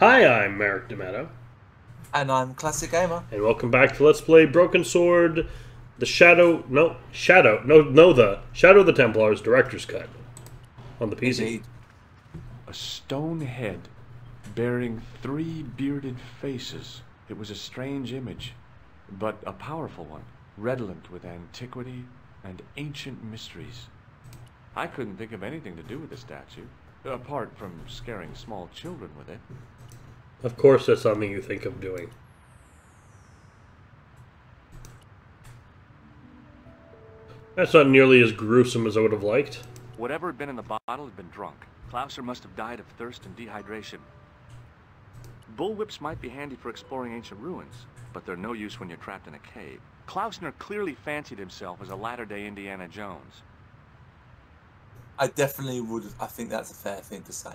Hi, I'm Merrick D'Amato, And I'm Classic Gamer. and welcome back to Let's Play Broken Sword, the Shadow of the Templars Director's Cut on the PC. Indeed. A stone head bearing three bearded faces. It was a strange image, but a powerful one, redolent with antiquity and ancient mysteries. I couldn't think of anything to do with the statue, apart from scaring small children with it. Of course, that's something you think of doing. That's not nearly as gruesome as I would have liked. Whatever had been in the bottle had been drunk. Klauser must have died of thirst and dehydration. Bullwhips might be handy for exploring ancient ruins, but they're no use when you're trapped in a cave. Klausner clearly fancied himself as a latter-day Indiana Jones. I definitely would. I think that's a fair thing to say.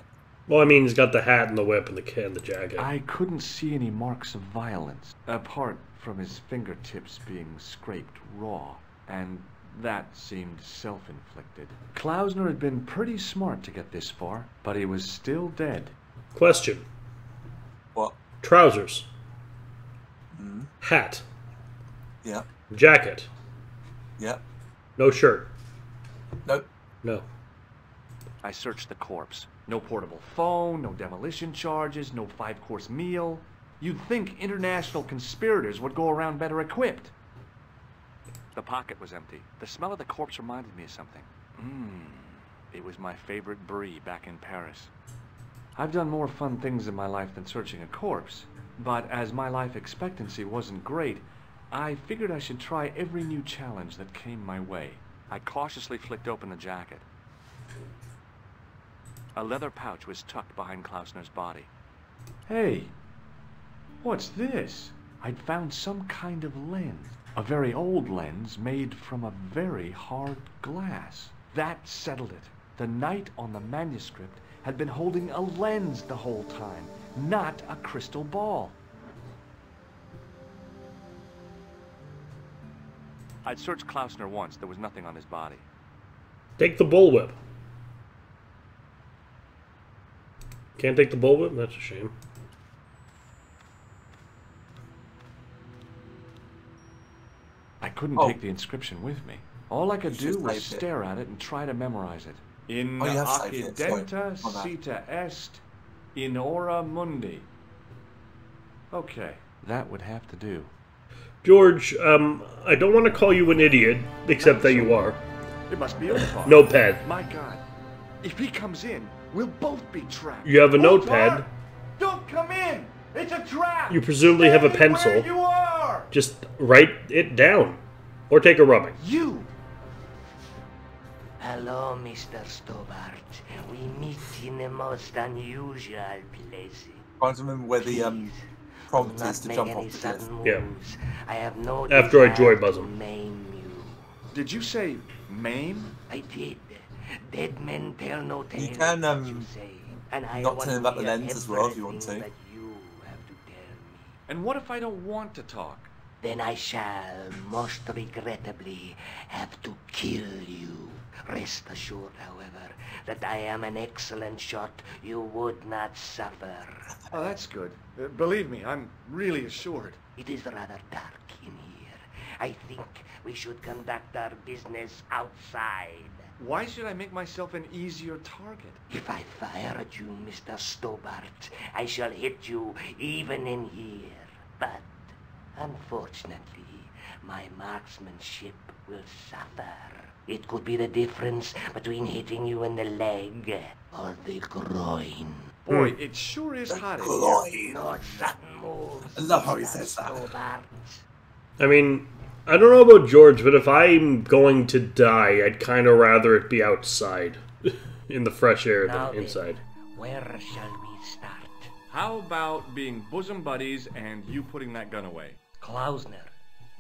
Well, I mean, he's got the hat and the whip and the jacket. I couldn't see any marks of violence, apart from his fingertips being scraped raw, and that seemed self-inflicted. Klausner had been pretty smart to get this far, but he was still dead. Question. What? Trousers. Mm. Hat. Yeah. Jacket. Yeah. No shirt. Nope. No. I searched the corpse. No portable phone, no demolition charges, no five-course meal. You'd think international conspirators would go around better equipped. The pocket was empty. The smell of the corpse reminded me of something. It was my favorite brie back in Paris. I've done more fun things in my life than searching a corpse, but as my life expectancy wasn't great, I figured I should try every new challenge that came my way. I cautiously flicked open the jacket. A leather pouch was tucked behind Klausner's body. Hey, what's this? I'd found some kind of lens. A very old lens made from a very hard glass. That settled it. The knight on the manuscript had been holding a lens the whole time, not a crystal ball. I'd searched Klausner once. There was nothing on his body. Take the bullwhip. Can't take the bullwhip? That's a shame. I couldn't Oh. take the inscription with me. All I could You do should was save it. stare at it and try to memorize it. In Oh, you have saved it, sorry. occidenta My bad. sita est in ora mundi. Okay, that would have to do. George, I don't want to call you an idiot, except that you are. It must be Othar. Notepad. My God, if he comes in, we'll both be trapped. You have a Othar, notepad. Don't come in! It's a trap! You presumably have a Stay pencil. where you are! Just write it down. Or take a rubbing. You! Hello, Mr. Stobart. We meet in the most unusual places. Trying to remember where the Please, prompt do is not to make jump any off the cliff. sudden Yeah. moves. I have no After I desire joy buzz to him. maim you. Did you say maim? I did. Dead men tell no tales. can, as you say. And I not want tell him about the hear lens as well if you want everything to. that you have to tell me. And what if I don't want to talk? Then I shall, most regrettably, have to kill you. Rest assured, however, that I am an excellent shot. You would not suffer. Oh, that's good. Believe me, I'm really assured. It is rather dark in here. I think we should conduct our business outside. Why should I make myself an easier target? If I fire at you, Mr. Stobart, I shall hit you even in here. But, unfortunately, my marksmanship will suffer. It could be the difference between hitting you in the leg or the groin. Boy, it sure is hot in here. Glory. No sudden moves. I love how he Mr. says that. Stobart. I mean, I don't know about George, but if I'm going to die, I'd kind of rather it be outside. In the fresh air Now than then, inside. where shall we start? How about being bosom buddies and you putting that gun away? Klausner,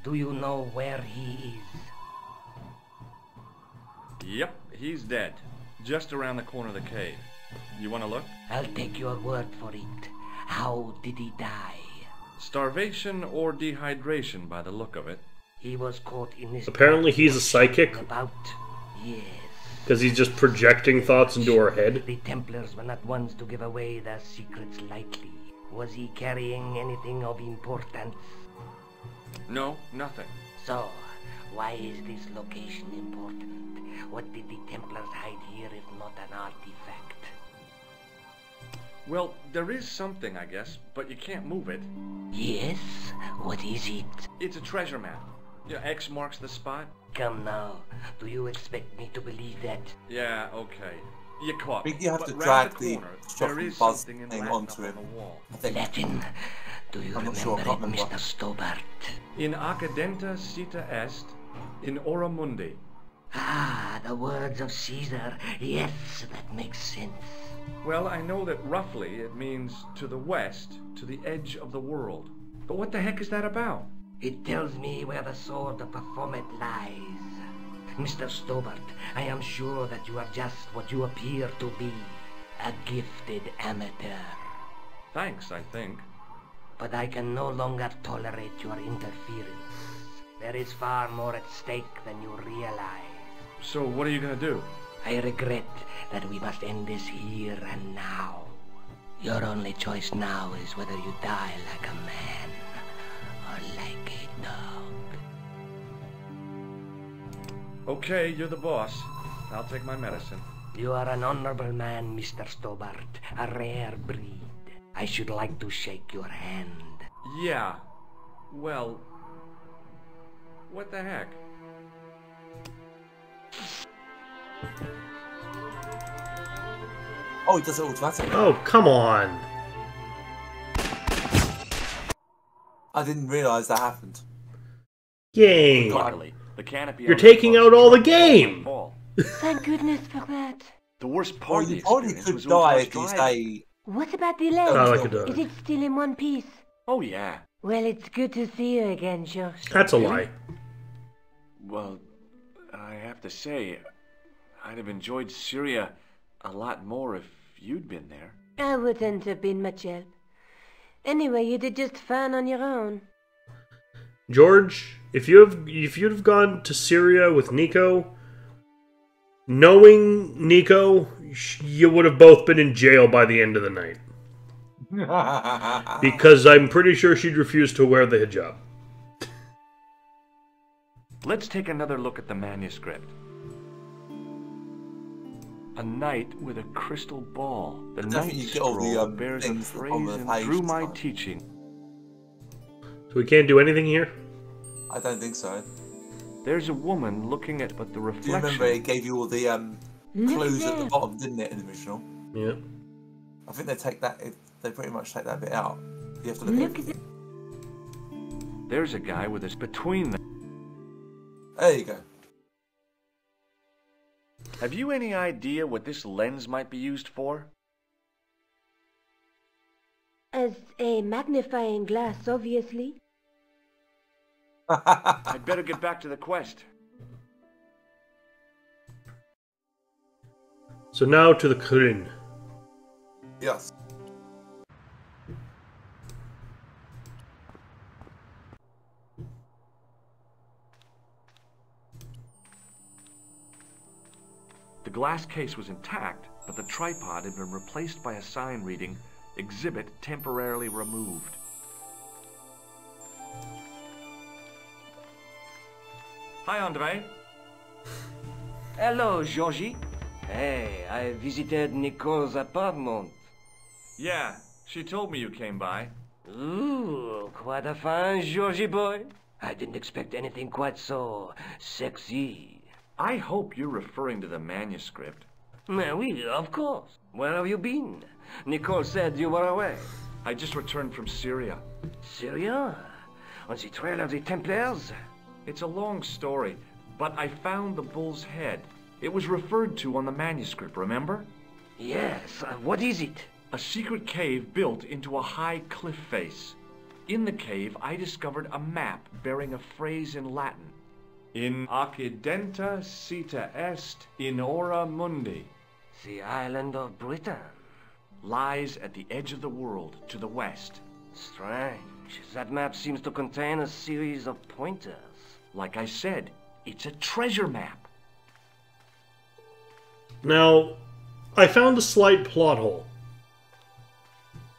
do you know where he is? Yep, he's dead. Just around the corner of the cave. You want to look? I'll take your word for it. How did he die? Starvation or dehydration by the look of it. He was caught in this... Apparently he's a psychic. About... Yes. Because he's just projecting thoughts into her head. The Templars were not ones to give away their secrets lightly. Was he carrying anything of importance? No, nothing. So, why is this location important? What did the Templars hide here if not an artifact? Well, there is something, I guess, but you can't move it. Yes? What is it? It's a treasure map. Yeah, X marks the spot. Come now, do you expect me to believe that? Yeah, okay. You caught I me. think you have But to round drag the the corner, shop there and is buzz something in thing Latin onto up him. on the wall. I think. Latin. Do you I'm not remember sure, I it, can't remember. Mr. Stobart? In accidenta cita est, in ora mundi. Ah, the words of Caesar. Yes, that makes sense. Well, I know that roughly it means to the west, to the edge of the world. But what the heck is that about? It tells me where the sword of Baphomet lies. Mr. Stobart, I am sure that you are just what you appear to be. A gifted amateur. Thanks, I think. But I can no longer tolerate your interference. There is far more at stake than you realize. So what are you gonna do? I regret that we must end this here and now. Your only choice now is whether you die like a man or like a dog. Okay, you're the boss. I'll take my medicine. You are an honorable man, Mr. Stobart. A rare breed. I should like to shake your hand. Yeah. Well, what the heck? Oh, he does it automatically. Oh, come on. I didn't realise that happened. Game. Luckily, the canopy. You're on the taking bus out all the truck game. fall. Thank goodness for that. The worst Oh, part of the you probably experience could was die when if you I was say... What about the leg? I like a dog. Is it still in one piece? Oh yeah. Well, it's good to see you again, Josh. That's a lie. Well, I have to say, I'd have enjoyed Syria a lot more if you'd been there. I wouldn't have been much help. Anyway, you did just fine on your own. George, if you'd have gone to Syria with Nico, knowing Nico, you would have both been in jail by the end of the night. Because I'm pretty sure she'd refuse to wear the hijab. Let's take another look at the manuscript. A knight with a crystal ball. The Definitely knight get all the, scroll bears a things on phrase the and page through my tonight. teaching. So we can't do anything here? I don't think so. There's a woman looking at, but the Do you reflection. remember it gave you all the Look clues at the there. bottom, didn't it, in the original? Yeah. I think they take that. They pretty much take that bit out. You have to look, Look at at it. There's a guy with us between them. There you go. Have you any idea what this lens might be used for? As a magnifying glass, obviously. I'd better get back to the quest. So now to the Kurin. Yes. The glass case was intact, but the tripod had been replaced by a sign reading, "Exhibit temporarily removed." Hi, Andre. Hello, Georgie. Hey, I visited Nicole's apartment. Yeah, she told me you came by. Ooh, quite a fine Georgie boy. I didn't expect anything quite so sexy. I hope you're referring to the manuscript. Oui, of course. Where have you been? Nicole said you were away. I just returned from Syria. Syria? On the trail of the Templars? It's a long story, but I found the bull's head. It was referred to on the manuscript, remember? Yes, what is it? A secret cave built into a high cliff face. In the cave, I discovered a map bearing a phrase in Latin. In accidenta cita est in ora mundi. The island of Britain. Lies at the edge of the world, to the west. Strange. That map seems to contain a series of pointers. Like I said, it's a treasure map. Now, I found a slight plot hole.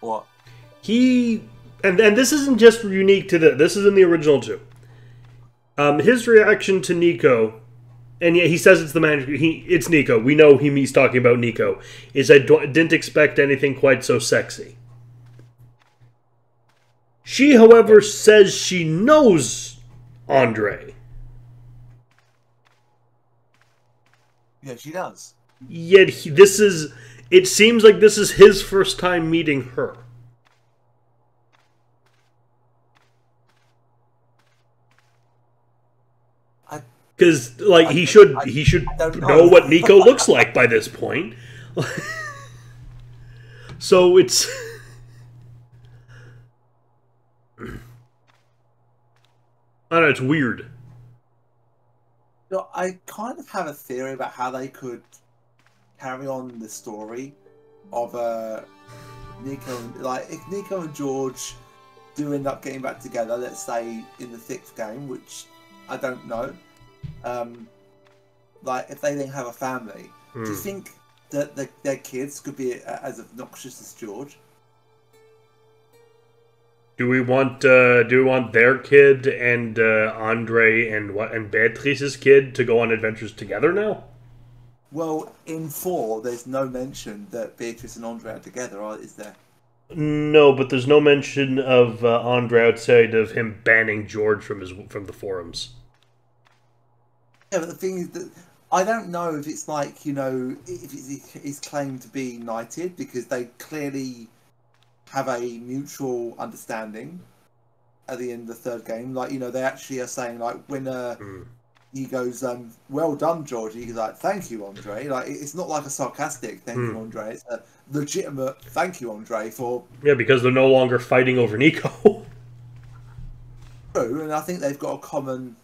What? And this isn't just unique to this is in the original too. His reaction to Nico, and yeah, he says it's the manager. It's Nico. We know he's talking about Nico. Is I didn't expect anything quite so sexy. She, however, says she knows Andre. Yeah, she does. Yet it seems like this is his first time meeting her. Because like he should know what Nico looks like by this point. So it's I don't know, it's weird. So I kind of have a theory about how they could carry on the story of Nico, like if Nico and George do end up getting back together, let's say in the 6th game, which I don't know. Like if they then have a family, do you think that their kids could be as obnoxious as George? Do we want their kid and Andre and Beatrice's kid to go on adventures together now? Well, in 4, there's no mention that Beatrice and Andre are together, is there? No, but there's no mention of Andre outside of him banning George from the forums. Yeah, but the thing is that I don't know if it's like, you know, if he's claimed to be knighted, because they clearly have a mutual understanding at the end of the 3rd game. Like, you know, they actually are saying, like, when he goes, well done, George, he's like, thank you, Andre. Like, it's not like a sarcastic thank you, Andre. It's a legitimate thank you, Andre, for... Yeah, because they're no longer fighting over Nico. True, and I think they've got a common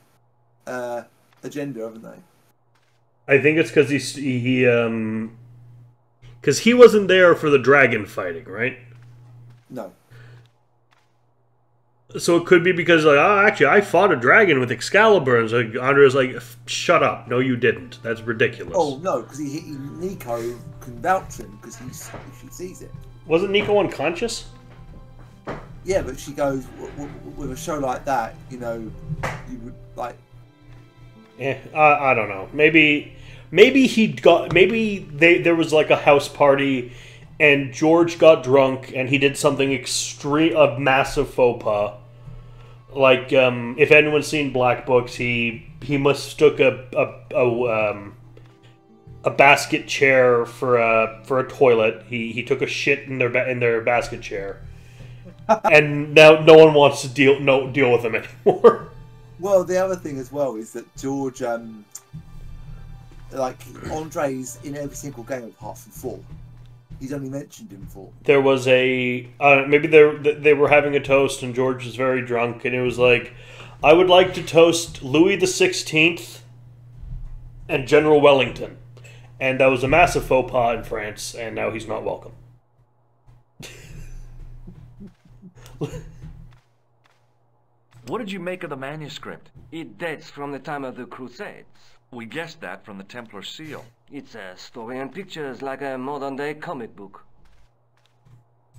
agenda, haven't they? I think it's because because he wasn't there for the dragon fighting, right? No. So it could be because, like, oh, actually, I fought a dragon with Excalibur, and so Andre's like, shut up, no, you didn't. That's ridiculous. Oh no, because Nico can vouch him because she sees it. Wasn't Nico unconscious? Yeah, but she goes with a show like that, you know, you would like. Yeah, I don't know. Maybe there was like a house party, and George got drunk, and he did something a massive faux pas. Like, if anyone's seen Black Books, he mistook a basket chair for a toilet. He took a shit in their basket chair, and now no one wants to deal with him anymore. Well, the other thing as well is that George, like, Andre's in every single game apart from 4. He's only mentioned in 4. There was maybe they were having a toast and George was very drunk, and it was like, I would like to toast Louis the 16th and General Wellington. And that was a massive faux pas in France, and now he's not welcome. What did you make of the manuscript? It dates from the time of the Crusades. We guessed that from the Templar seal. It's a story and pictures like a modern-day comic book.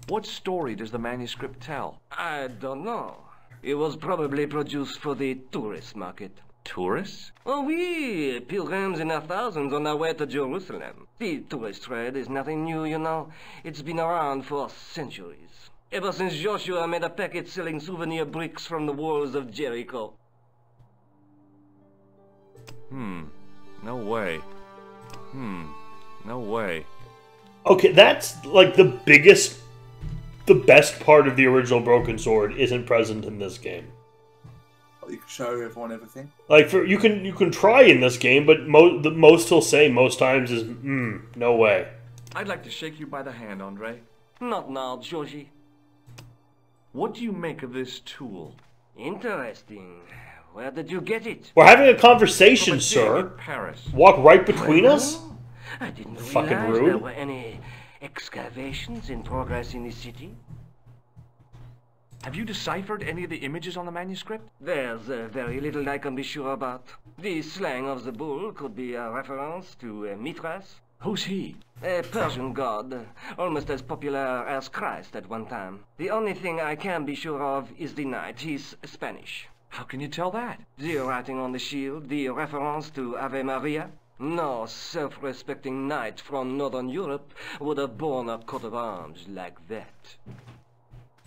What story does the manuscript tell? I don't know. It was probably produced for the tourist market. Tourists? Oh, oui, pilgrims in their thousands on their way to Jerusalem. The tourist trade is nothing new, you know. It's been around for centuries. Ever since Joshua made a packet selling souvenir bricks from the walls of Jericho. No way. No way. Okay, that's like the best part of the original Broken Sword isn't present in this game. You can show everyone everything. Like, you can try in this game, but the most he'll say most times is, no way. I'd like to shake you by the hand, Andre. Not now, Georgie. What do you make of this tool? Interesting. Where did you get it? We're having a conversation, sir. In Paris. Walk right between us? I didn't Fucking realize rude. there were any excavations in progress in the city. Have you deciphered any of the images on the manuscript? There's very little I can be sure about. The slang of the bull could be a reference to Mithras. Who's he? A Persian god, almost as popular as Christ at one time. The only thing I can be sure of is the knight. He's Spanish. How can you tell that? The writing on the shield, the reference to Ave Maria. No self-respecting knight from Northern Europe would have borne a coat of arms like that.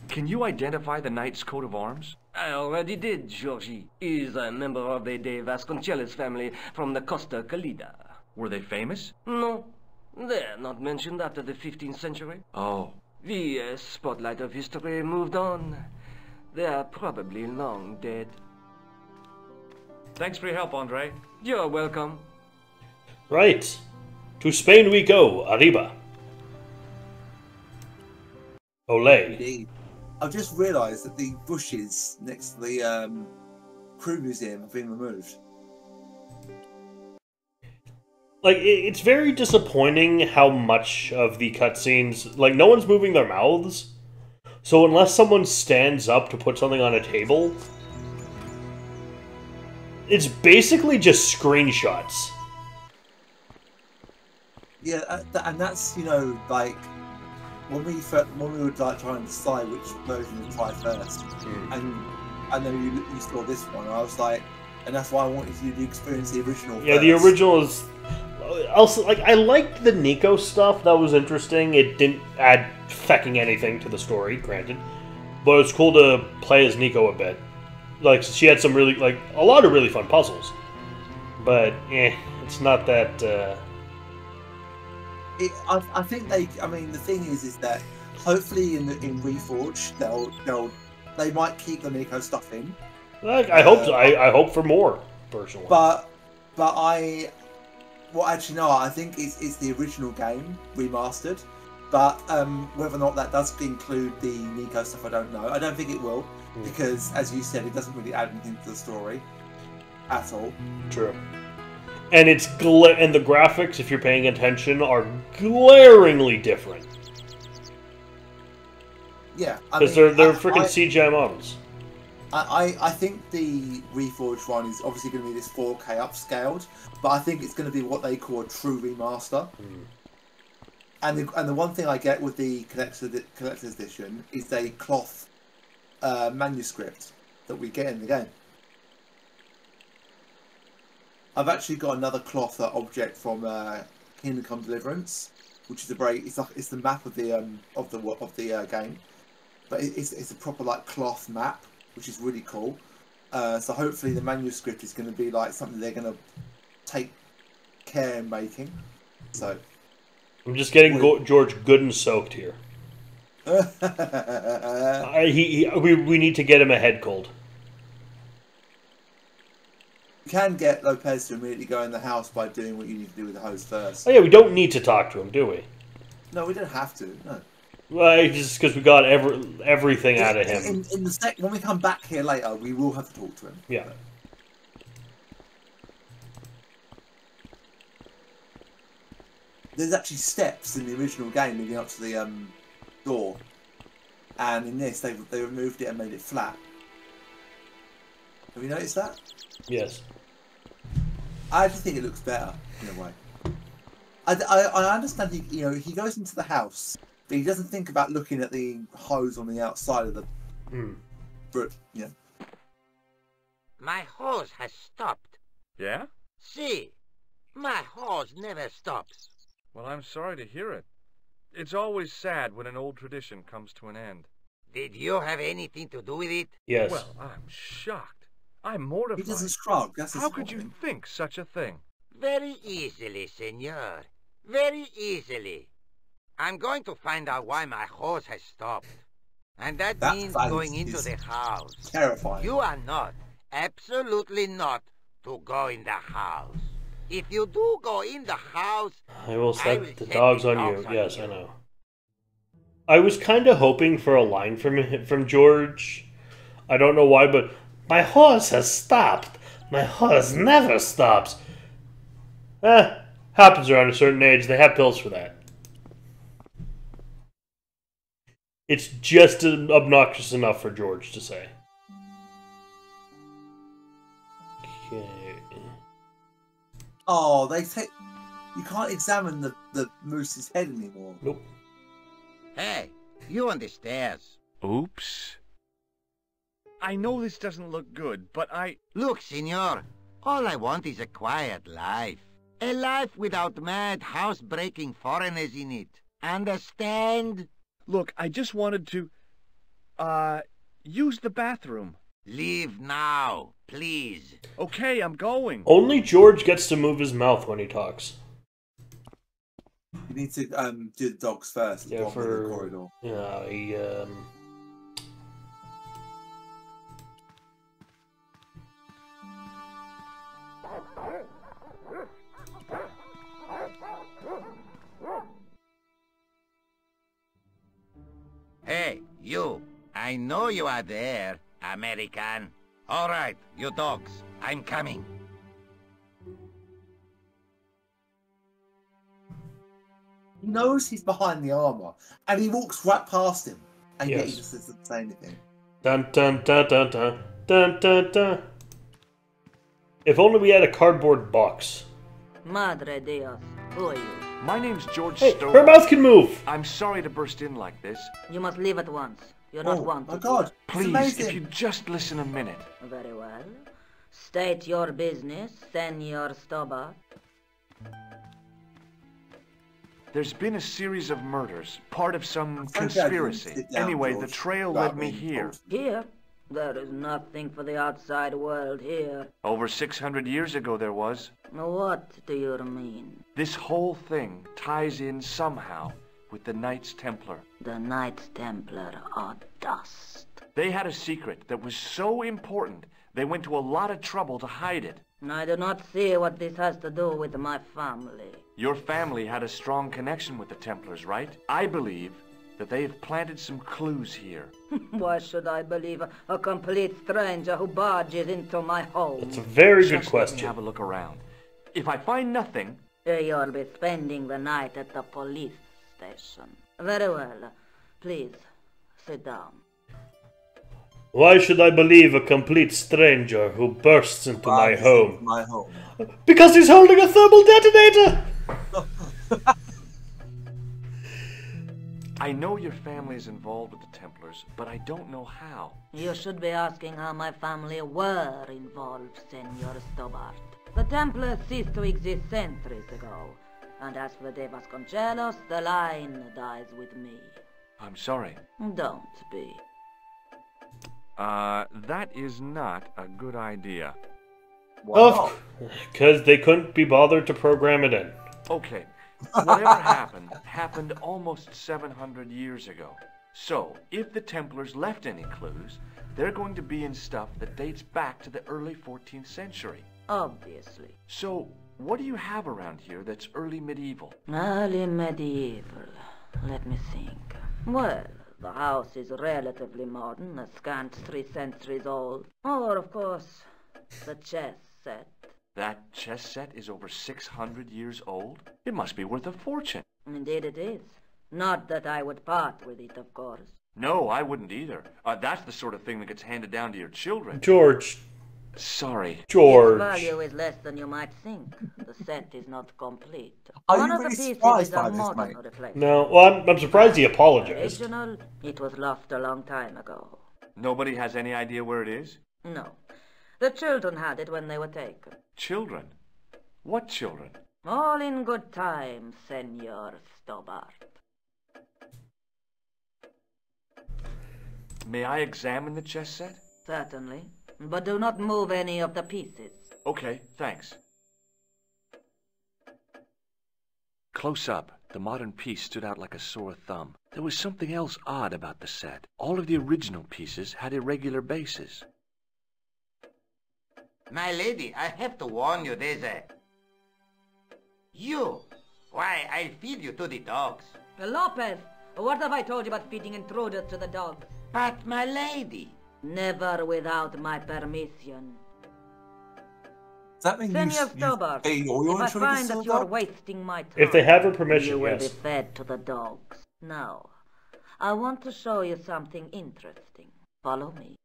Can you identify the knight's coat of arms? I already did, Georgie. He's a member of the Vasconcellos family from the Costa Calida. Were they famous? No, they're not mentioned after the 15th century. Oh. The spotlight of history moved on. They're probably long dead. Thanks for your help, Andre. You're welcome. Right. To Spain we go, arriba. Olé. Indeed. I've just realised that the bushes next to the crew museum have been removed. Like, it's very disappointing how much of the cutscenes, like, no one's moving their mouths. So unless someone stands up to put something on a table, it's basically just screenshots. Yeah, and that's, you know, like, when we would like try and decide which version to try first, and I know you saw this one, I was like, and that's why I wanted you to experience the original. Yeah, first. the original is also, like, I liked the Nico stuff. That was interesting. It didn't add fecking anything to the story, granted, but it's cool to play as Nico a bit. Like, she had some really, like, a lot of really fun puzzles, but it's not that. I think they. I mean, the thing is that hopefully in Reforged they might keep the Nico stuff in. Like, I hope so. I hope for more, personally. But I think it's the original game remastered. But whether or not that does include the Nico stuff, I don't know. I don't think it will, because as you said, it doesn't really add anything to the story at all. True. And and the graphics, if you're paying attention, are glaringly different. Yeah, because they're freaking CGI models. I think the Reforged one is obviously going to be this 4K upscaled, but I think it's going to be what they call a true remaster. And the one thing I get with the collector's edition is a cloth manuscript that we get in the game. I've actually got another cloth object from Kingdom Come Deliverance, which is it's the map of the game, but it's a proper like cloth map, which is really cool. So hopefully the manuscript is going to be like something they're going to take care in making. So I'm just getting George good and soaked here. We need to get him a head cold. You can get Lopez to immediately go in the house by doing what you need to do with the hose first. Oh yeah, we don't need to talk to him, do we? No, we don't have to. No. Well, just because we got everything out of him. When we come back here later, we will have to talk to him. Yeah. There's actually steps in the original game leading up to the door, and in this they removed it and made it flat. Have you noticed that? Yes. I actually think it looks better in a way. I understand he goes into the house, but he doesn't think about looking at the hose on the outside of the. Yeah. My hose has stopped. Yeah? See, my hose never stops. Well, I'm sorry to hear it. It's always sad when an old tradition comes to an end. Did you have anything to do with it? Yes. Well, I'm shocked. I'm mortified. He doesn't shrug. How could you think such a thing? Very easily, senor. Very easily. I'm going to find out why my hose has stopped. And that means going into the house. Terrifying. You are not, absolutely not, to go in the house. If you do go in the house, I will set the dogs on you. Yes, I know. I was kind of hoping for a line from George. I don't know why, but my horse has stopped. My horse never stops. Happens around a certain age. They have pills for that. It's just obnoxious enough for George to say. Okay. Oh, they take. You can't examine the moose's head anymore. Nope. Hey, you on the stairs. Oops. I know this doesn't look good, but Look, senor, all I want is a quiet life. A life without mad, house-breaking foreigners in it. Understand? Look, I just wanted to, use the bathroom. Leave now, please. Okay, I'm going. Only George gets to move his mouth when he talks. You need to do the dogs first. Yeah, Bottom of the corridor. Yeah, he Hey, you. I know you are there, American. All right, you dogs. I'm coming. He knows he's behind the armor, and he walks right past him, and yet he Yes. just doesn't say anything. dun dun dun dun dun dun dun dun. If only we had a cardboard box. Madre Dios, who are you? My name's George Hey, Stowe. her mouth can move. I'm sorry to burst in like this. You must leave at once. You're not Oh wanted. my God! It's Please, amazing. if you just listen a minute. Very well. State your business, Senor Stobart. There's been a series of murders, part of some I'm so glad you conspiracy. sit down, Anyway, the George. trail Rather led me than here. talk. Here? There is nothing for the outside world here. Over 600 years ago there was. What do you mean? This whole thing ties in somehow with the Knights Templar. The Knights Templar are dust. They had a secret that was so important, they went to a lot of trouble to hide it. I do not see what this has to do with my family. Your family had a strong connection with the Templars, right? I believe that they have planted some clues here. Why should I believe a complete stranger who barges into my home? It's a very good Just let me question. have a look around. If I find nothing, You'll be spending the night at the police station. Very well. Please, sit down. Why should I believe a complete stranger who bursts into my home? My home. Because he's holding a thermal detonator! I know your family is involved with the Templars, but I don't know how. You should be asking how my family were involved, Senor Stobart. The Templars ceased to exist centuries ago. And as for the Vasconcellos, the line dies with me. I'm sorry. Don't be. That is not a good idea. Because they couldn't be bothered to program it in. Okay, whatever happened almost 700 years ago. So, if the Templars left any clues, they're going to be in stuff that dates back to the early 14th century. Obviously. So, what do you have around here that's early medieval? Early medieval. Let me think. Well, the house is relatively modern, a scant 3 centuries old. Or, of course, the chess set. That chess set is over 600 years old? It must be worth a fortune. Indeed it is. Not that I would part with it, of course. No, I wouldn't either. That's the sort of thing that gets handed down to your children. George. Sorry. George. Its value is less than you might think. The set is not complete. Are One you of the really pieces surprised is by a this, modern mate? replacement. No, well, I'm surprised he apologized. Original, it was lost a long time ago. Nobody has any idea where it is? No. The children had it when they were taken. Children? What children? All in good time, Senor Stobart. May I examine the chess set? Certainly. But do not move any of the pieces. Okay, thanks. Close up, the modern piece stood out like a sore thumb. There was something else odd about the set. All of the original pieces had irregular bases. My lady, I have to warn you, there's a... You! Why, I'll feed you to the dogs. Lopez, what have I told you about feeding intruders to the dogs? But, my lady... Never without my permission. Does that mean Senor you Stobart, feed all your if I intruders find to that the you're dog? wasting my time, If they have her permission, you will be yes. fed to the dogs. Now, I want to show you something interesting. Follow me.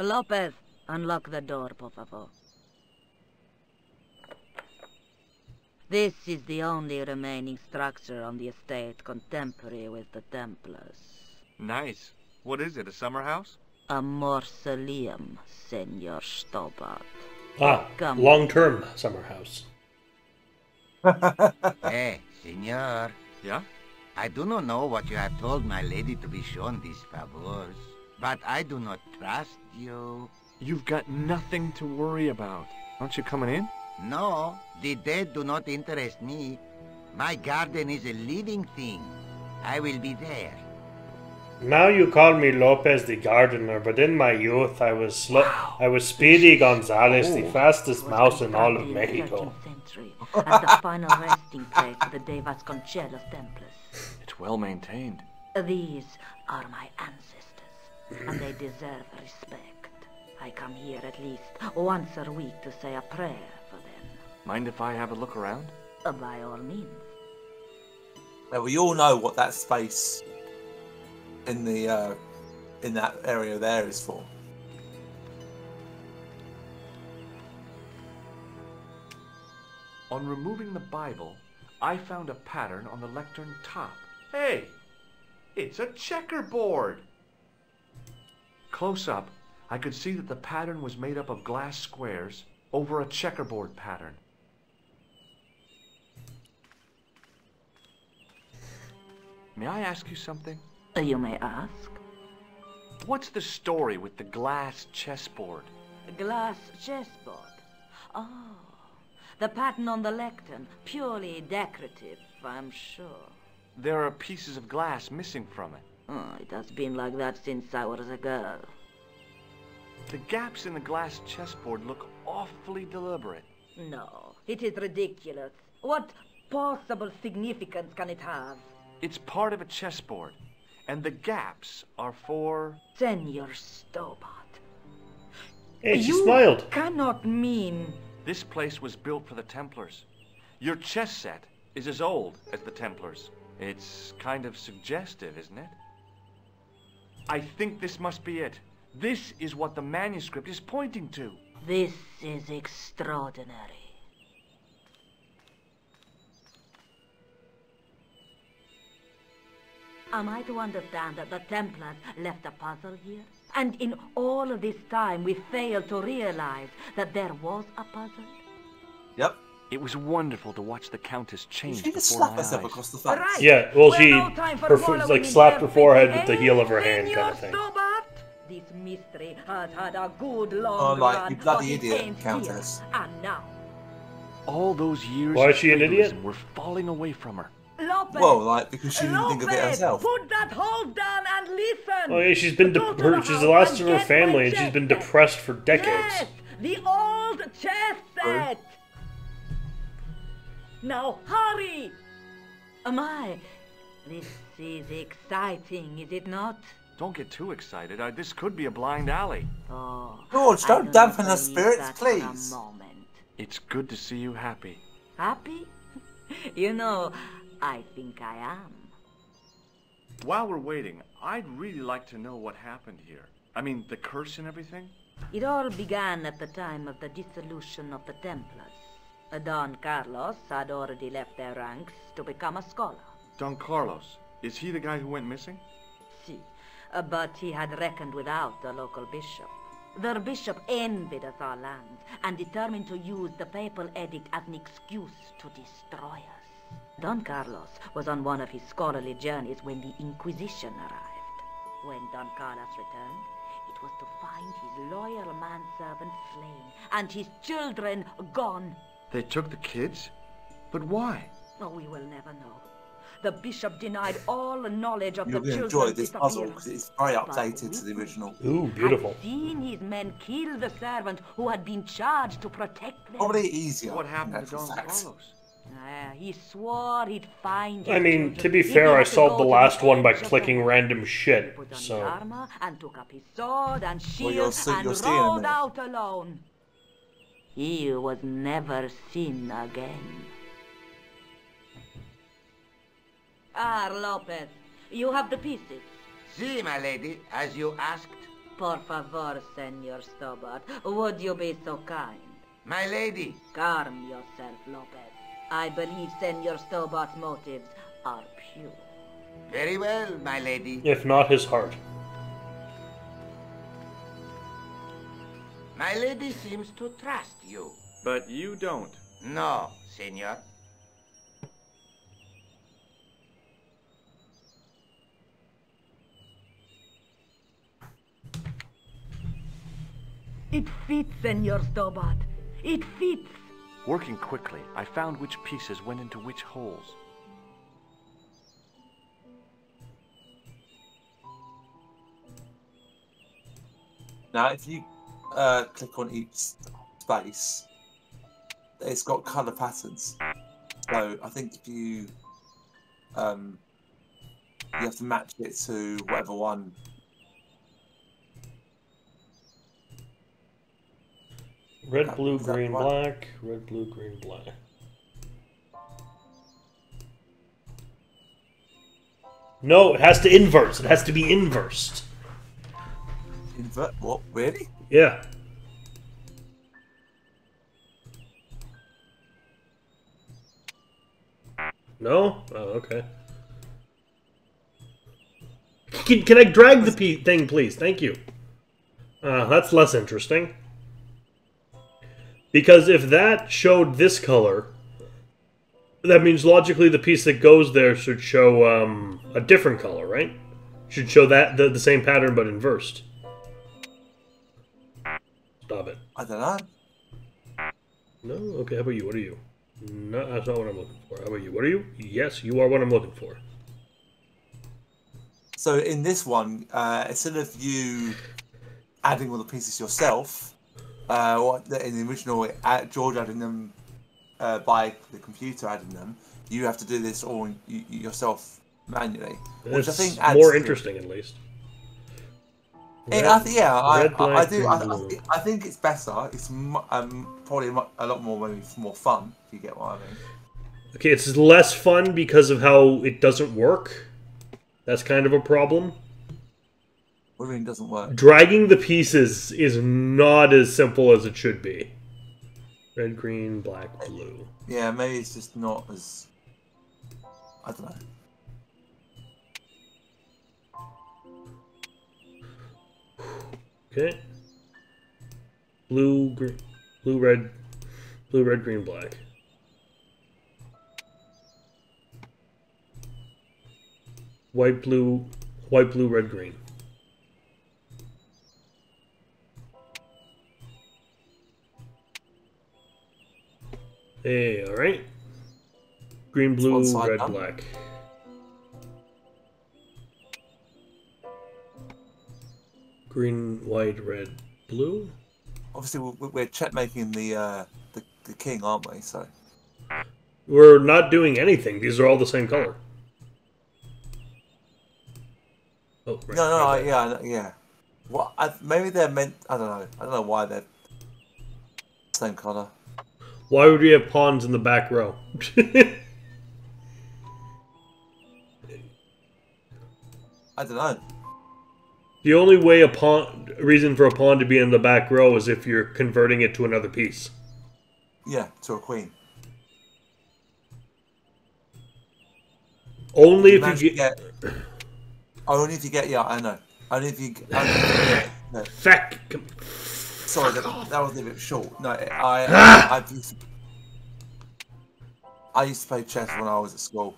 Lopez, unlock the door, por favor. This is the only remaining structure on the estate contemporary with the Templars. Nice. What is it, a summer house? A mausoleum, Senor Stobart. Come. Long-term summer house. Hey, senor. Yeah? I do not know what you have told my lady to be shown these favors, but I do not trust you. You've got nothing to worry about. Aren't you coming in? No, the dead do not interest me. My garden is a living thing. I will be there. Now you call me Lopez the gardener, but in my youth I was Speedy Gonzales, the fastest mouse in all of Mexico. Century, as the final resting place of the De Vasconcellos Templars. It's well maintained. These are my ancestors, and they deserve respect. I come here at least once a week to say a prayer for them. Mind if I have a look around? By all means. Now we all know what that space in the in that area there is for. On removing the Bible, I found a pattern on the lectern top. Hey! It's a checkerboard! Close up, I could see that the pattern was made up of glass squares over a checkerboard pattern. May I ask you something? You may ask. What's the story with the glass chessboard? Glass chessboard. Oh, the pattern on the lectern, purely decorative, I'm sure. There are pieces of glass missing from it. Oh, it has been like that since I was a girl. The gaps in the glass chessboard look awfully deliberate. No, it is ridiculous. What possible significance can it have? It's part of a chessboard, and the gaps are for... Senor Stobart. Hey, she You smiled. cannot mean... This place was built for the Templars. Your chess set is as old as the Templars. It's kind of suggestive, isn't it? I think this must be it. This is what the manuscript is pointing to. This is extraordinary. Am I to understand that the Templars left a puzzle here? And in all of this time we failed to realize that there was a puzzle? Yep. It was wonderful to watch the Countess change She just before slapped my herself eyes. across the face. Right. Yeah, well, We're she no time for following slapped her in forehead everything, with the heel of her hand, Senor kind of thing. Stobart? This mystery has had a good long Oh, like, run, you bloody but it idiot, ends Countess. here. And now, All those years Why of is she an idiot? fatalism were falling away from her. Lopez! Well, like, because she didn't think of it Lopez, herself. put that hole down and listen! Oh yeah, she's been Go to the she's the house last and of her get family, my and she's chess been set. depressed for decades. Yes, the old chess set! Now hurry! My, this is exciting, is it not? Don't get too excited. This could be a blind alley. Oh, George, I don't do dampen not her believe spirits, that for a please. moment. It's good to see you happy. Happy? You know, I think I am. While we're waiting, I'd really like to know what happened here. I mean, the curse and everything? It all began at the time of the dissolution of the Templars. Don Carlos had already left their ranks to become a scholar. Don Carlos, is he the guy who went missing? Si, but he had reckoned without the local bishop. The bishop envied us our lands and determined to use the papal edict as an excuse to destroy us. Don Carlos was on one of his scholarly journeys when the Inquisition arrived. When Don Carlos returned, it was to find his loyal manservant slain and his children gone. They took the kids? But why? Oh, we will never know. The bishop denied all knowledge of You're the going to children's enjoy this puzzle disappearance. because it's very updated to the original. Ooh, beautiful. Had seen his men kill the servant who had been charged to protect them. Probably easier. What happened to actual Don facts. Carlos? He swore he'd find his I mean, children. to be He fair, I had to solved go the to last one by edge of the clicking world. random He shit, put on his so... armor and took up his sword and shield you'll see in a and minute. rode out alone. He was never seen again. Lopez, you have the pieces. See, my lady, as you asked. Por favor, Senor Stobart, would you be so kind? My lady. Calm yourself, Lopez. I believe Senor Stobart's motives are pure. Very well, my lady. If not his heart. My lady seems to trust you. But you don't. No, senor. It fits, Senor Stobart. It fits. Working quickly, I found which pieces went into which holes. Now, if you click on each space, it's got color patterns. So I think if you have to match it to whatever one. Red, blue, Is that green, right? black. Red, blue, green, black. No, it has to inverse. It has to be inversed. Invert what? Really? Yeah. No? Oh, okay. Can I drag the thing, please? Thank you. That's less interesting. Because if that showed this color, that means logically the piece that goes there should show a different color, right? Should show that the same pattern but inversed. Stop it. I don't know. No? Okay, how about you? What are you? No, that's not what I'm looking for. How about you? What are you? Yes, you are what I'm looking for. So in this one, instead of you adding all the pieces yourself, in the original, George adding them by the computer adding them, you have to do this all yourself manually, which I think adds more interesting, at least. I think it's better. It's probably a lot more fun, if you get what I mean. Okay, it's less fun because of how it doesn't work. That's kind of a problem. What do you mean it doesn't work? Dragging the pieces is not as simple as it should be. Red, green, black, blue. Yeah, maybe it's just not as... I don't know. Okay. Blue, red, green, black. White, blue, red, green. Hey, alright. Green, blue, red, black. Green, white, red, blue. Obviously, we're checkmaking the king, aren't we? So we're not doing anything. These are all the same color. Oh, right, no, yeah. Well, maybe they're meant. I don't know. I don't know why they're same color. Why would we have pawns in the back row? I don't know. The only way reason for a pawn to be in the back row is if you're converting it to another piece. Yeah, to a queen. Only if you get... Only if you get... Yeah, I know. Only if you get... No. Feck! Sorry, that was a bit short. No, I used to play chess when I was at school.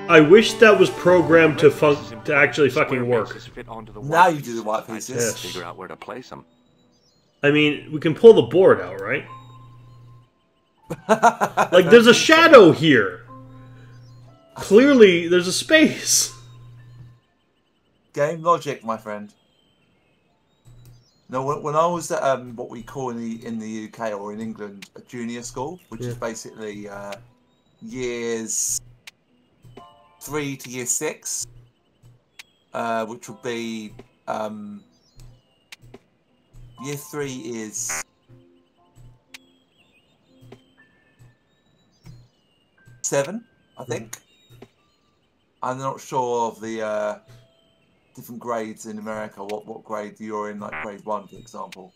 I wish that was programmed to actually fucking work. Now you do the white pieces. Yes. Figure out where to place them. I mean, we can pull the board out, right? Like, there's a shadow here. Clearly, there's a space. Game logic, my friend. No, when I was at what we call in the UK or in England a junior school, which is basically years 3 to year 6, which would be year 3 is. 7, I think. I'm not sure of the different grades in America. What grade you're in, like grade 1, for example.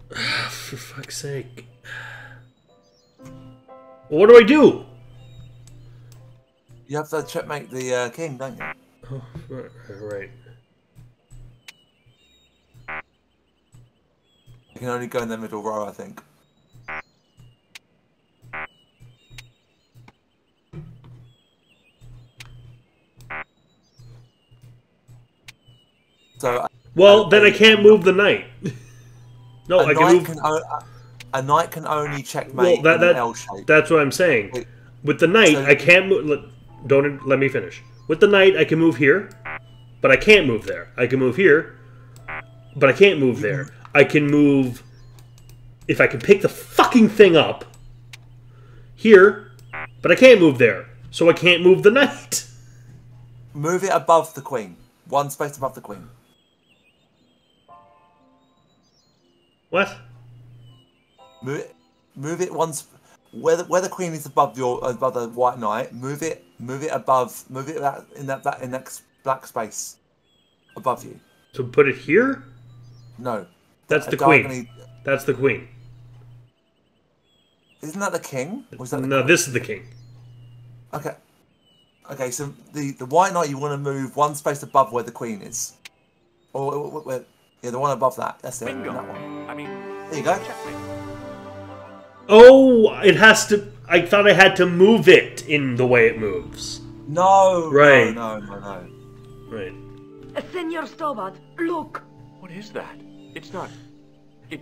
For fuck's sake. What do I do? You have to checkmate the king, don't you? Oh, right. You can only go in the middle row, I think. So. Well, then I can't move the knight. No, I can move. A knight can only checkmate in an L shape. That's what I'm saying. With the knight, I can't move. Don't let me finish. With the knight, I can move here, but I can't move there. I can move here, but I can't move there. I can move if I can pick the fucking thing up here, but I can't move there, so I can't move the knight. Move it above the queen. 1 space above the queen. What? Move it once where the queen is above the white knight. Move it above. Move it in that black space above you. So put it here. No, that's the queen. That's the queen. Isn't that the king? Or is that the no, queen? This is the king. Okay. Okay, so the white knight you want to move 1 space above where the queen is, or yeah, the one above that. That's it. Bingo. That one. I mean, there you go. Oh, it has to. I thought I had to move it in the way it moves. No. Right. No. Right. Senor Stobart, look. what is that? It's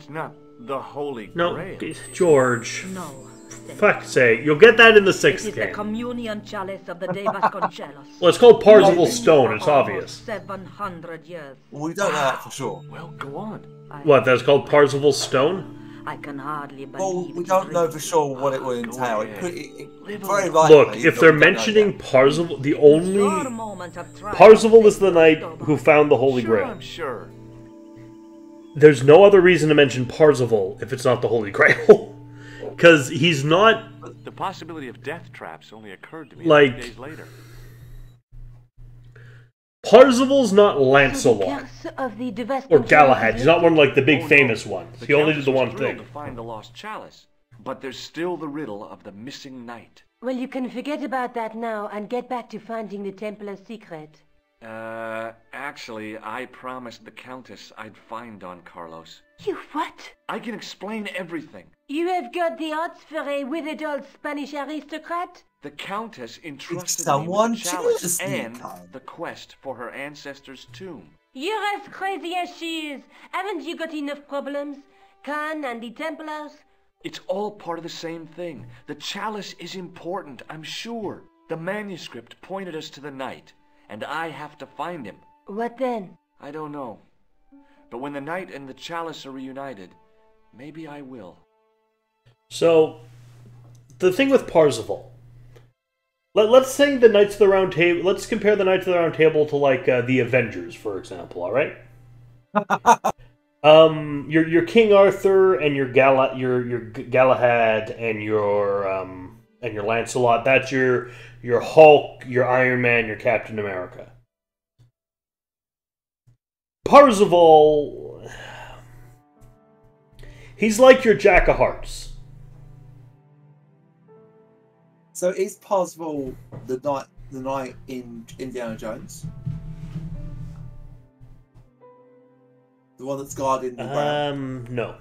not the Holy No, Grail. George. No. Fuck's sake. You'll get that in the It 6th is the game. communion chalice of the de Vasconcellos. Well, it's called Parzival Stone. It's obvious. 700 years. We don't know that for sure. Well, go on. What, that's called Parzival Stone? I can hardly believe Well, we don't know for sure what it will entail. It very likely. Look, if they're mentioning Parzival, the only... Your moment of triumph, Parzival is the knight Stobart. who found the Holy Sure, Grail. I'm sure. There's no other reason to mention Parzival if it's not the Holy Grail. Because he's not... The possibility of death traps only occurred to me Like- a few days later. Parzival's not So the Lancelot. curse of the de Or Vasconcellos Galahad. He's not one of like the big Oh, no. famous ones. The He only Countess did the was one thrilled thing. to find the lost chalice, but there's still the riddle of the missing knight. Well, you can forget about that now and get back to finding the Templar's secret. Actually, I promised the Countess I'd find Don Carlos. You what? I can explain everything. You have got the odds for a withered old Spanish aristocrat? The Countess entrusted someone me with the chalice just and need- the quest for her ancestor's tomb. You're as crazy as she is. Haven't you got enough problems? Khan and the Templars? It's all part of the same thing. The chalice is important, I'm sure. The manuscript pointed us to the knight, and I have to find him. What then? I don't know. But when the knight and the chalice are reunited, maybe I will. So, the thing with Parzival. Let's say the Knights of the Round Table... Let's compare the Knights of the Round Table to, like, the Avengers, for example, alright? Your King Arthur and your Galahad and your Lancelot, that's your Hulk, your Iron Man, your Captain America. Parzival, he's like your Jack of Hearts. So is Parzival the knight in Indiana Jones? The one that's guarding the ground? No.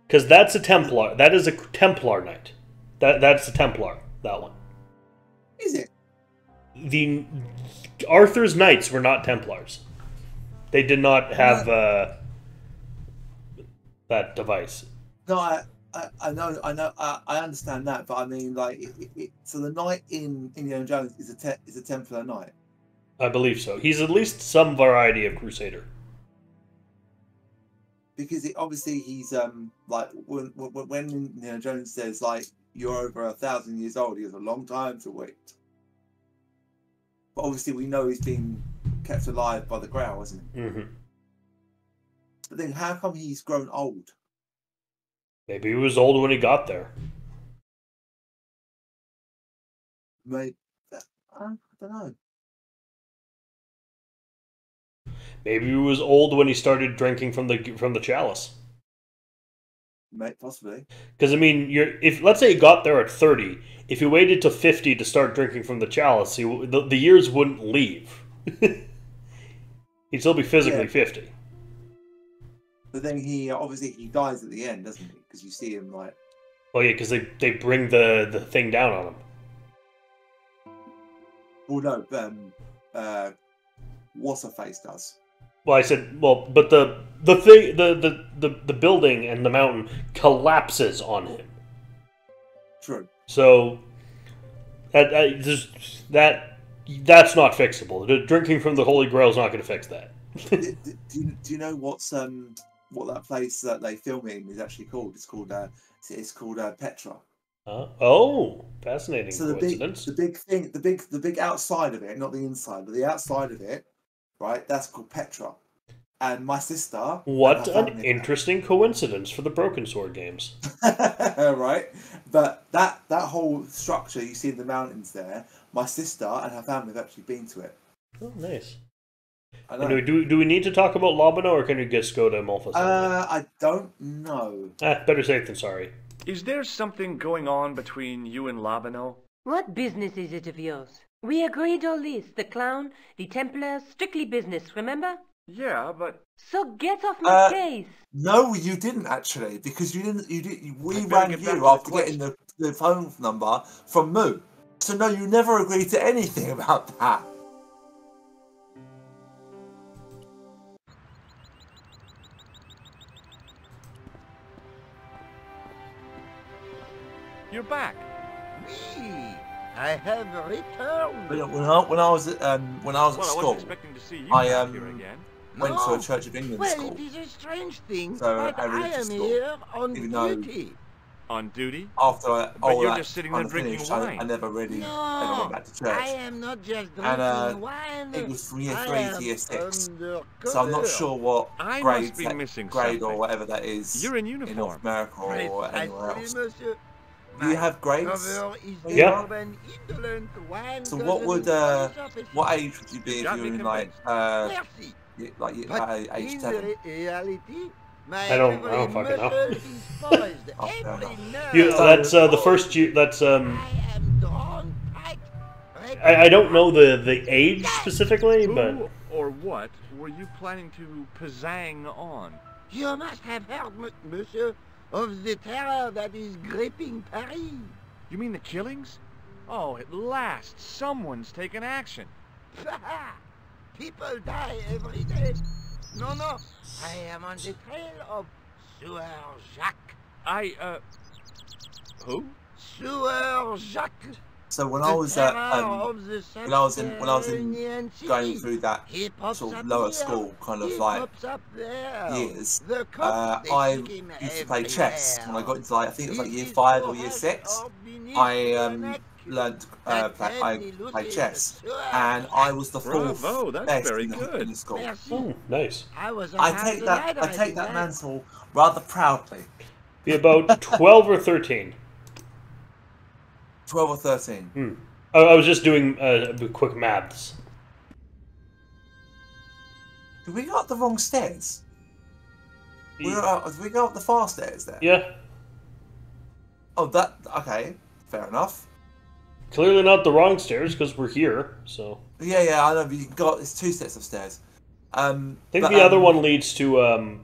Because that's a Templar. That is a Templar knight. That's a Templar, that one. Is it? The Arthur's knights were not Templars. They did not have that device. No, I know, I understand that, but I mean, like, so the knight in Indiana Jones is a Templar knight. I believe so. He's at least some variety of Crusader. Because obviously he's like when Indiana Jones says like you're over 1,000 years old, he has a long time to wait. But obviously we know he's been kept alive by the Grail, isn't he? Mm-hmm. But then how come he's grown old? Maybe he was old when he got there. Maybe, I don't know. Maybe he was old when he started drinking from the chalice. Possibly. Because I mean, if let's say he got there at 30, if he waited to 50 to start drinking from the chalice, the years wouldn't leave. He'd still be physically 50. But then he obviously he dies at the end, doesn't he? Because you see him like. Oh yeah, because they bring the thing down on him. Well, no, what's her face does. Well, I said, but the thing, the building and the mountain collapses on him. True. So that's not fixable. The drinking from the Holy Grail is not going to fix that. do you know what that place that they film in is actually called? It's called Petra. Oh, fascinating So coincidence. the big outside of it, not the inside, but the outside of it, right? That's called Petra. And my sister. What an interesting coincidence for the Broken Sword games. Right, but that whole structure you see in the mountains there, my sister and her family have actually been to it. Oh, nice. I know. Anyway, do we need to talk about Labano, or can we just go to Malthus? I don't know. Better safe than sorry. Is there something going on between you and Labano? What business is it of yours? We agreed all this. The clown, the Templars, strictly business, remember? Yeah, but... So get off my case. No, you didn't actually, because we I better rang get back you to after the getting the phone number from Moo. So no, you never agreed to anything about that. You're back. Me, I have returned. When I was at Well, I school, wasn't expecting to see you I, back here again. went to a Church of England Well, school. it is a strange thing, So, but at I religious am school, here on even though- duty. On duty? After But you're that just sitting there kind of drinking finished, wine. I never really ever No, went back to church. I am not just drinking And wine. it was from year I 3 am to year 6. undercover. So I'm not sure what I grade, must be missing grade or something. whatever that is You're in North uniform. America or anywhere Precisely, else. monsieur. Do you My have grades? cover is Yeah. of an indolent wine So what would guzzling what age would you be if got you were me in like Merci. like But age in 7? reality, my I don't every fucking know. muscle is poised. Oh, fair Every enough. nerve. That's the first year. That's I am drawn tight. I don't know the age specifically, but Who or what were you planning to pizzang on? You must have heard, monsieur, of the terror that is gripping Paris. You mean the killings? Oh, at last, someone's taken action. People die every day. No, I am on the trail of Sewer Jacques. Who? Sewer Jacques. So when The I was at terror of the when I was in subterranean going city. through that He pops sort of up lower here. school kind of He like pops up there. years, The cops, they I seek him used to play chess. When I everywhere. got into like I think it was like He year is 5 or year crushed 6, or beneath I your neck. learned That I deadly played Lucy chess, is sure. and I was the Bravo, fourth that's best very in good. the school. Merci. oh, nice. I was I take that mantle rather proudly. Be about 12 or 13. 12 or 13. I was just doing quick maths. Did we go up the wrong stairs? Did we go up the far stairs there? Yeah, Oh, that okay. Fair enough. clearly not the wrong stairs because we're here. So Yeah, I know. But you got it's 2 sets of stairs. I think the other one leads to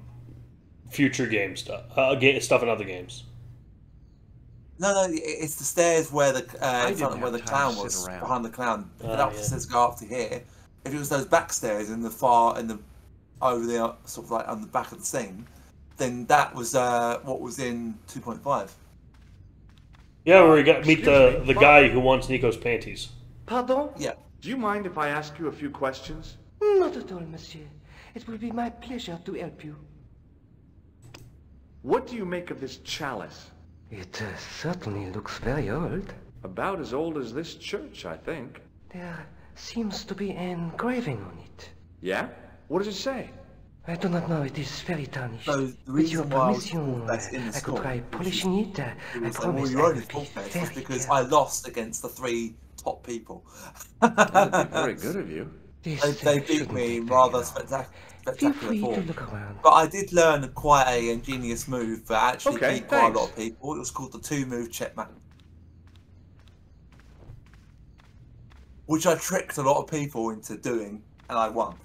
future game stuff, stuff in other games. No, it's the stairs where the in didn't front of where have the time clown to was, sit around. behind the clown. Oh, The yeah. stairs go up to here. If it was those back stairs in the far over there, sort of like on the back of the scene, then that was what was in 2.5. Yeah, where we got meet Excuse the me, guy who wants Nico's panties. Pardon? Yeah. Do you mind if I ask you a few questions? Not at all, monsieur. It will be my pleasure to help you. What do you make of this chalice? It certainly looks very old. About as old as this church, I think. There seems to be an engraving on it. Yeah? What does it say? I do not know, it is very tarnished. So the With your reason why I was permission, fourth best in the I could school, try which polishing it. I well, promise you're I only will be fourth best, was very because careful. I lost against the 3 top people. That'd be very good of you. They beat me in rather Feel spectacular free to form. look around. But I did learn quite a ingenious move that actually Okay, beat quite a lot thanks. of people. It was called the 2-move checkmate, which I tricked a lot of people into doing, and I won.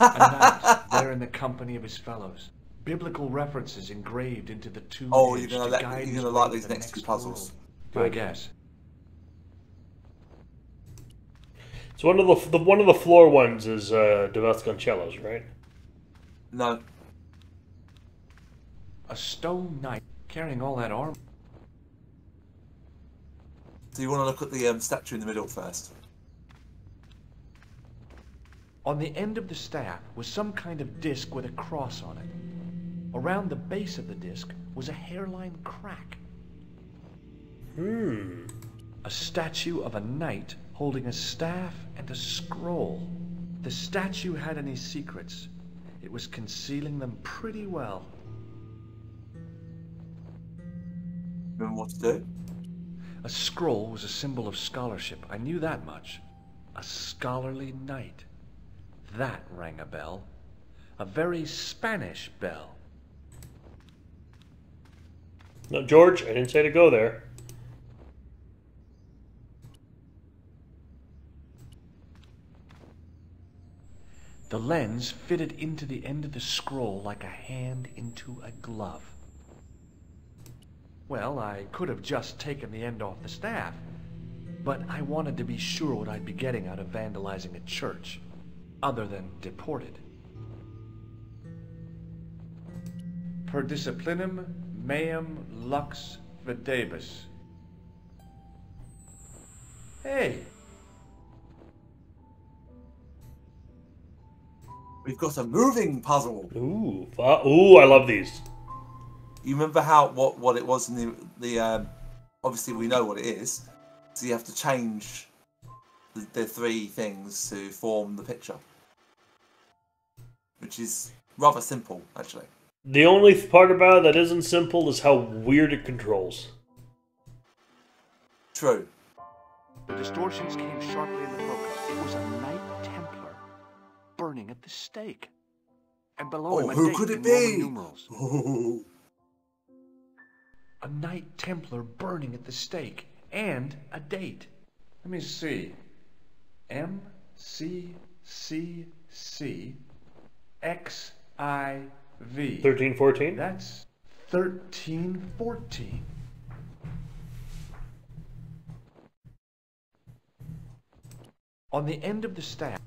A knight there in the company of his fellows. Biblical references engraved into the tomb Oh, edge you're to gonna guide his you're gonna way like to these the next 2 puzzles. world. I guess. So one of the floor ones is De Vasconcellos, right? No, A stone knight carrying all that armor. so you want to look at the statue in the middle first. On the end of the staff was some kind of disc with a cross on it. Around the base of the disc was a hairline crack. A statue of a knight holding a staff and a scroll. The statue had any secrets. It was concealing them pretty well. Remember what to do? A scroll was a symbol of scholarship. I knew that much. A scholarly knight. That rang a bell. A very Spanish bell. No, George, I didn't say to go there. The lens fitted into the end of the scroll like a hand into a glove. Well, I could have just taken the end off the staff, but I wanted to be sure what I'd be getting out of vandalizing a church, other than deported. Per disciplinum meum lux videbus. Hey! We've got a moving puzzle. Ooh, ooh, I love these. You remember how what it was in the obviously we know what it is, so you have to change the 3 things to form the picture, which is rather simple actually. The only part about it that isn't simple is how weird it controls. True. The distortions came sharply into focus. It was a Knight Templar burning at the stake. And below him a who date could it in be? Roman numerals. Oh. A Knight Templar burning at the stake. And a date. Let me see. MCCC XIV. 1314? That's 1314. On the end of the staff.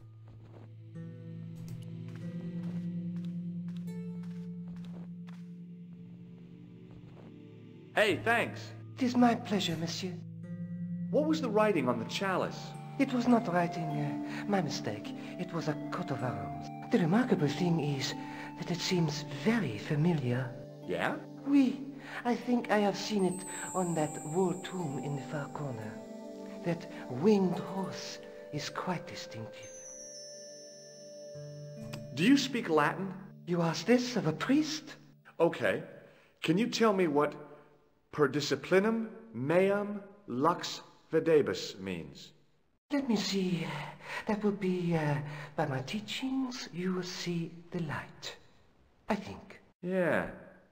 Hey, thanks. It is my pleasure, monsieur. What was the writing on the chalice? It was not writing, my mistake. It was a coat of arms. The remarkable thing is that it seems very familiar. Yeah? Oui, I think I have seen it on that wall tomb in the far corner. That winged horse is quite distinctive. Do you speak Latin? You ask this of a priest? Okay. Can you tell me what per disciplinum meum lux videbus means? Let me see. That would be, by my teachings, you will see the light. I think. Yeah,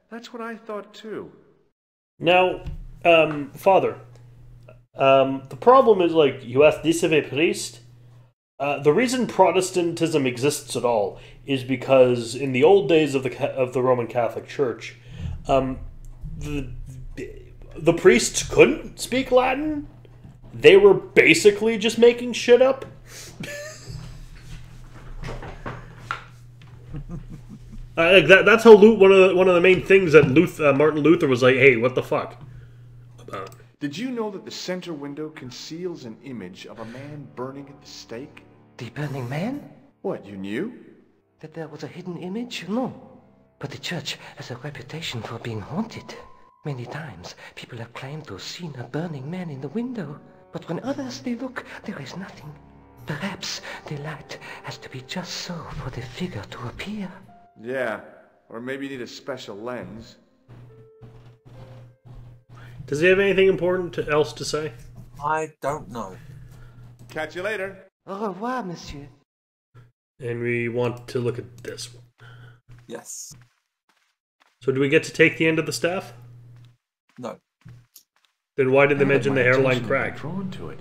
that's what I thought too. Now, Father, the problem is, like, you asked this of a priest. The reason Protestantism exists at all is because in the old days of the Roman Catholic Church, the priests couldn't speak Latin. They were basically just making shit up. That's how one of the main things that Martin Luther was like, hey, what the fuck? Did you know that the center window conceals an image of a man burning at the stake? The burning man? What, you knew? That there was a hidden image? No. But the church has a reputation for being haunted. Many times, people have claimed to have seen a burning man in the window. But when others they look, there is nothing. Perhaps the light has to be just so for the figure to appear. Yeah, or maybe you need a special lens. Does he have anything important else to say? I don't know. Catch you later. Au revoir, monsieur. And we want to look at this one. Yes. So do we get to take the end of the staff? No. Then why did they I had mention my the hairline attention crack? drawn to it.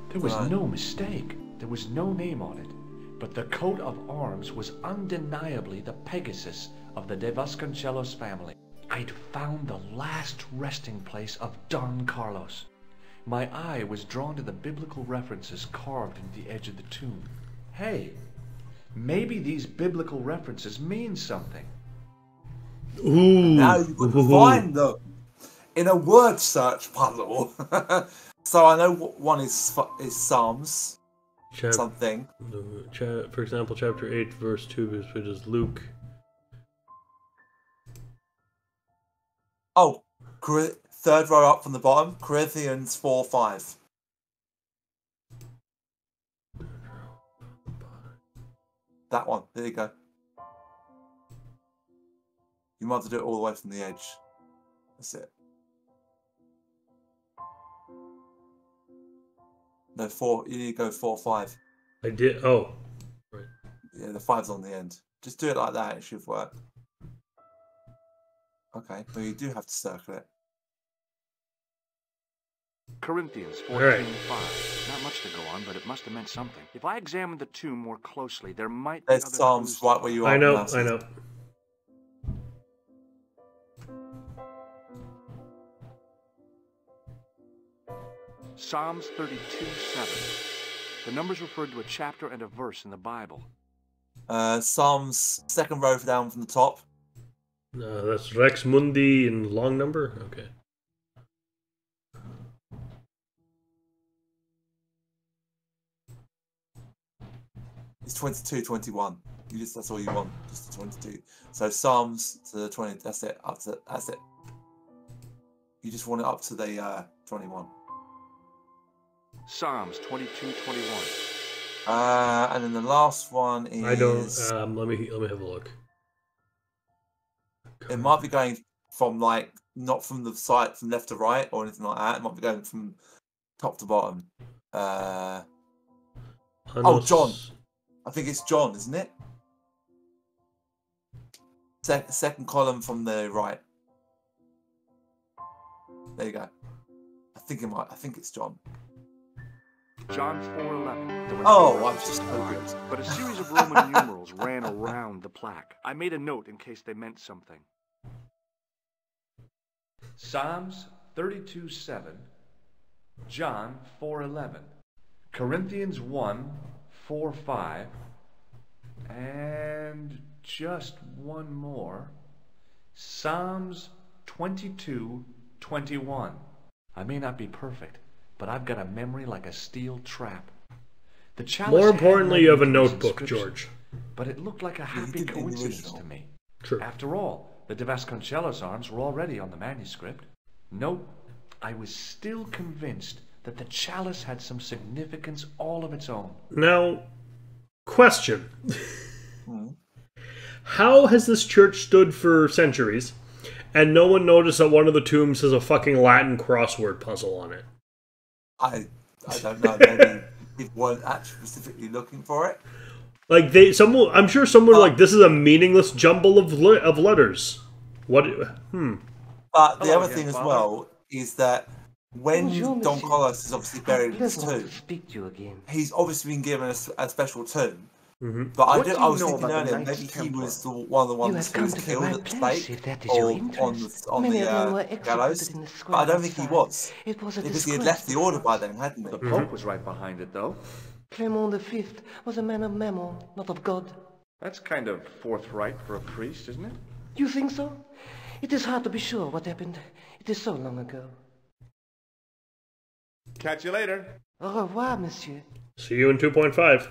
There was Right. no mistake. There was no name on it. But the coat of arms was undeniably the Pegasus of the De Vasconcellos family. I'd found the last resting place of Don Carlos. My eye was drawn to the biblical references carved into the edge of the tomb. Hey, maybe these biblical references mean something. Ooh. Now you would find them in a word search puzzle. So I know what one is Psalms something. For example, chapter 8, verse 2, which is Luke. Oh, third row up from the bottom, Corinthians 4:5. That one. There you go. You might have to do it all the way from the edge. That's it. No, 4. You need to go 4-5. I did. Oh. Right. Yeah, the 5's on the end. Just do it like that. It should work. Okay. Well, you do have to circle it. Corinthians Alright. 14:5. Not much to go on, but it must have meant something. If I examine the tomb more closely, there might be There's other Psalms clues. right where you are. I know. Nancy. I know. Psalms 32:7. The numbers referred to a chapter and a verse in the Bible. Psalms, second row down from the top. That's Rex Mundi in long number? Okay. It's 22-21. That's all you want, just the 22. So Psalms to the 20. That's it. That's it. You just want it up to the 21. Psalms 22:21. And then the last one is. I don't. Let me have a look. It might be going from like not from the side from left to right or anything like that. It might be going from top to bottom. Oh, John. I think it's John, isn't it? Second column from the right. There you go. I think it's John. John 4:11. There were Oh, no I'm just so lines, good. but a series of Roman numerals ran around the plaque. I made a note in case they meant something. Psalms 32:7. John 4:11. Corinthians 1:4-5. And just one more. Psalms 22:21. I may not be perfect, but I've got a memory like a steel trap. The chalice More had importantly, you have a writing to this notebook, inscription, George. But it looked like a happy did it in the coincidence original. to me. True. After all, the De Vasconcellos arms were already on the manuscript. Nope, I was still convinced that the chalice had some significance all of its own. Now, question. Hmm. How has this church stood for centuries, and no one noticed that one of the tombs has a fucking Latin crossword puzzle on it? I don't know. Maybe people weren't actually specifically looking for it. Like I'm sure someone like this is a meaningless jumble of letters. What? But the Hello other again, thing as Father. well is that when Bonjour, Don monsieur. Carlos is obviously buried in his Pleasant tomb, to speak to you again. he's obviously been given a special tomb. Mm-hmm. But What do you I was know thinking about the earlier, Knights maybe he Templar? was one of the You ones have who come was to the killed right at the place, stake if that is or your on interest. the Many of them were gallows. executed in the But square I don't think he outside. was, It was a because he had disgrace left the to order France. by then, hadn't he? The Pope was right behind it, though. Clement V was a man of mammon, not of God. That's kind of forthright for a priest, isn't it? You think so? It is hard to be sure what happened. It is so long ago. Catch you later. Au revoir, monsieur. See you in 2.5.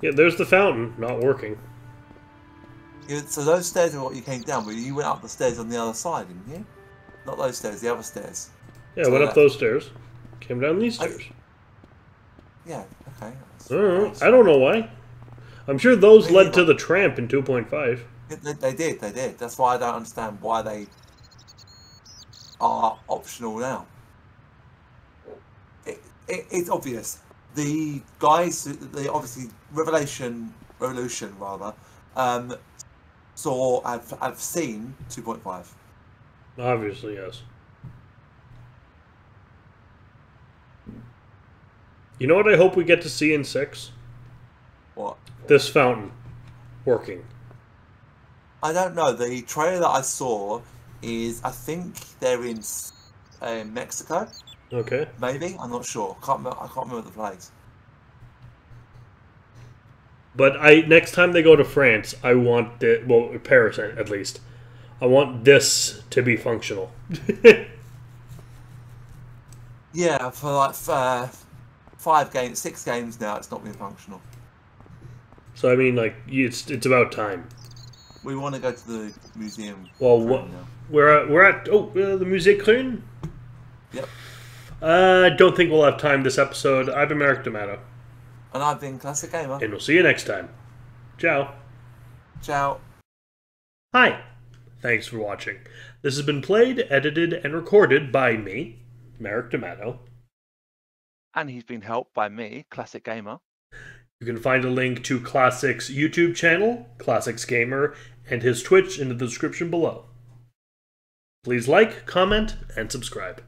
Yeah, there's the fountain, not working. So those stairs are what you came down, but you went up the stairs on the other side, didn't you? Not those stairs, the other stairs. Yeah, So went up that- those stairs, came down these stairs. Yeah, Okay. I don't know why. I'm sure those led to the Tramp in 2.5. They did. That's why I don't understand why they are optional now. It's obvious. The guys, obviously Revolution rather, have seen 2.5. Obviously, yes. You know what I hope we get to see in 6? What? This fountain working. I don't know. The trailer that I saw is, I think they're in Mexico. Okay. Maybe, I'm not sure. I can't remember the place. But next time they go to France, I want Paris at least. I want this to be functional. Yeah, for like 6 games now, it's not been functional. So I mean, like, it's about time. We want to go to the museum. Well, we're at the Musée Krön. Yep. I don't think we'll have time this episode. I've been Merrick D'Amato. And I've been Classic Gamer. And we'll see you next time. Ciao. Ciao. Hi. Thanks for watching. This has been played, edited, and recorded by me, Merrick D'Amato. And he's been helped by me, Classic Gamer. You can find a link to Classic's YouTube channel, Classics Gamer, and his Twitch in the description below. Please like, comment, and subscribe.